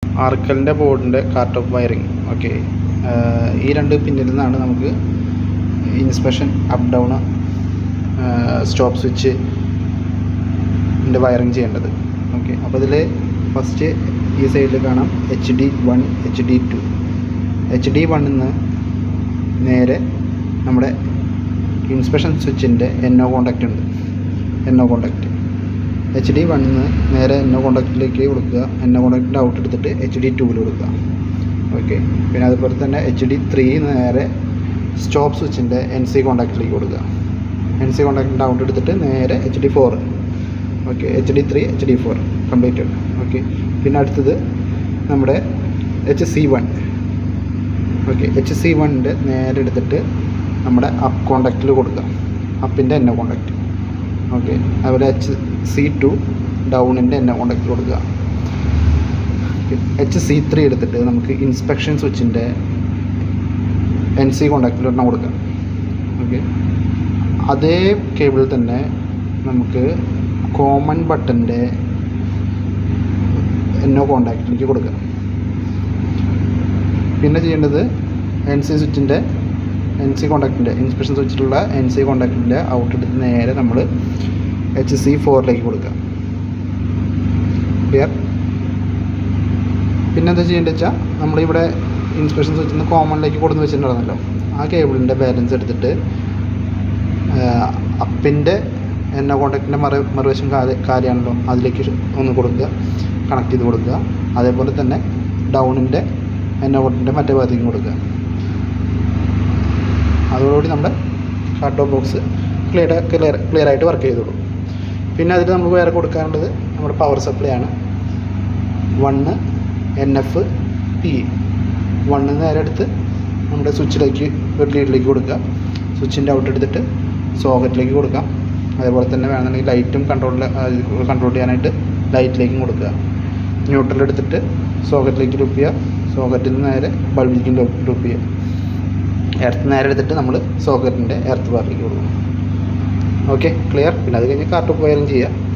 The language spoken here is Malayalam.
ആർക്കലിൻ്റെ ബോർഡിൻ്റെ കാർട്ട് ഓഫ് വയറിങ്. ഓക്കെ, ഈ രണ്ട് പിന്നിൽ നിന്നാണ് നമുക്ക് inspection up down stop switch wiring ചെയ്യേണ്ടത്. ഓക്കെ, അപ്പോൾ ഇതിൽ ഫസ്റ്റ് ഈ സൈഡിൽ കാണാം HD1 HD2. HD1 നിന്ന് നേരെ നമ്മുടെ ഇൻസ്പെക്ഷൻ സ്വിച്ചിൻ്റെ NO കോണ്ടാക്റ്റ് ഉണ്ട്. NO കോണ്ടാക്റ്റ് HD1 നിന്ന് നേരെ NO കോണ്ടാക്റ്റിലേക്ക് കൊടുക്കുക. NO കോണ്ടാക്റ്റിൻ്റെ ഔട്ട് എടുത്തിട്ട് HD2 കൊടുക്കുക. ഓക്കെ, പിന്നെ അതുപോലെ തന്നെ HD3 നേരെ സ്റ്റോപ്പ് സ്വിച്ചിൻ്റെ NC കോണ്ടാക്റ്റിലേക്ക് കൊടുക്കുക. NC കോണ്ടാക്റ്റിൻ്റെ ഔട്ട് എടുത്തിട്ട് നേരെ HD4. Okay, HD3 HD4 complete ഉണ്ട്. ഓക്കെ, പിന്നെ അടുത്തത് നമ്മുടെ HC1. ഓക്കെ, HC1ൻ്റെ നേരെ എടുത്തിട്ട് നമ്മുടെ അപ്പ് കോണ്ടാക്റ്റിൽ കൊടുക്കുക, അപ്പിൻ്റെ NO കോണ്ടാക്റ്റ്. ഓക്കെ, അതുപോലെ HC2 ഡൗണിൻ്റെ NO കോണ്ടാക്റ്റ് കൊടുക്കുക. HC3 എടുത്തിട്ട് നമുക്ക് ഇൻസ്പെക്ഷൻ സ്വിച്ചിൻ്റെ NC കോണ്ടാക്റ്റിൽ ഒരെണ്ണം കൊടുക്കുക. ഓക്കെ, അതേ കേബിളിൽ തന്നെ നമുക്ക് കോമൺ ബട്ടൻ്റെ NO കോണ്ടാക്റ്റിലേക്ക് കൊടുക്കുക. പിന്നെ ചെയ്യേണ്ടത് NC കോണ്ടാക്റ്റിൻ്റെ ഇൻസ്പെക്ഷൻ സ്വിച്ചിലുള്ള NC കോണ്ടാക്റ്റിൻ്റെ ഔട്ട് എടുത്ത് നേരെ നമ്മൾ HC4ലേക്ക് കൊടുക്കുക. ക്ലിയർ? പിന്നെ എന്താ ചെയ്യേണ്ടത് വെച്ചാൽ നമ്മളിവിടെ ഇൻസ്പെക്ഷൻ സ്വിച്ചിൽ നിന്ന് കോമണിലേക്ക് കൊടുന്ന് വെച്ചിട്ടുണ്ടായിരുന്നല്ലോ, ആ കേബിളിൻ്റെ ബാലൻസ് എടുത്തിട്ട് അപ്പിൻ്റെ NO കോണ്ടാക്റ്റിൻ്റെ മറുവശം കാര്യമാണല്ലോ, അതിലേക്ക് ഒന്ന് കൊടുക്കുക, കണക്ട് ചെയ്ത് കൊടുക്കുക. അതേപോലെ തന്നെ ഡൗണിൻ്റെ NO കോണ്ടാക്റ്റിൻ്റെ മറ്റേ ഭാഗത്തേക്ക് കൊടുക്കുക. അതോടുകൂടി നമ്മുടെ കാർട്ട് ഓഫ് ബോക്സ് ക്ലിയർ ആയിട്ട് വർക്ക് ചെയ്തോളൂ. പിന്നെ അതിൽ നമുക്ക് വേറെ കൊടുക്കാനുള്ളത് നമ്മുടെ പവർ സപ്ലൈ ആണ്. 1 NF PE. 1 നേരെ എടുത്ത് നമ്മുടെ സ്വിച്ചിലേക്ക് ഒരു ലീഡിലേക്ക് കൊടുക്കുക. സ്വിച്ചിൻ്റെ ഔട്ട് എടുത്തിട്ട് സോക്കറ്റിലേക്ക് കൊടുക്കാം. അതേപോലെ തന്നെ വേണമെന്നുണ്ടെങ്കിൽ ലൈറ്റും കൺട്രോൾ ചെയ്യാനായിട്ട് ലൈറ്റിലേക്കും കൊടുക്കുക. ന്യൂട്രൽ എടുത്തിട്ട് സോക്കറ്റിലേക്ക് ലൂപ്പ് ചെയ്യുക. സോക്കറ്റിൽ നിന്ന് നേരെ ബൾബിലേക്കും ലൂപ്പ് ചെയ്യുക. എർത്ത് നേരെ എടുത്തിട്ട് നമ്മൾ സോക്കറ്റിൻ്റെ എർത്ത് ബാറിലേക്ക് കൊടുക്കും. Okay, clear? പിന്നെ അത് കഴിഞ്ഞ് കാർട്ട് ഓഫ് വയറിങ് ചെയ്യുക.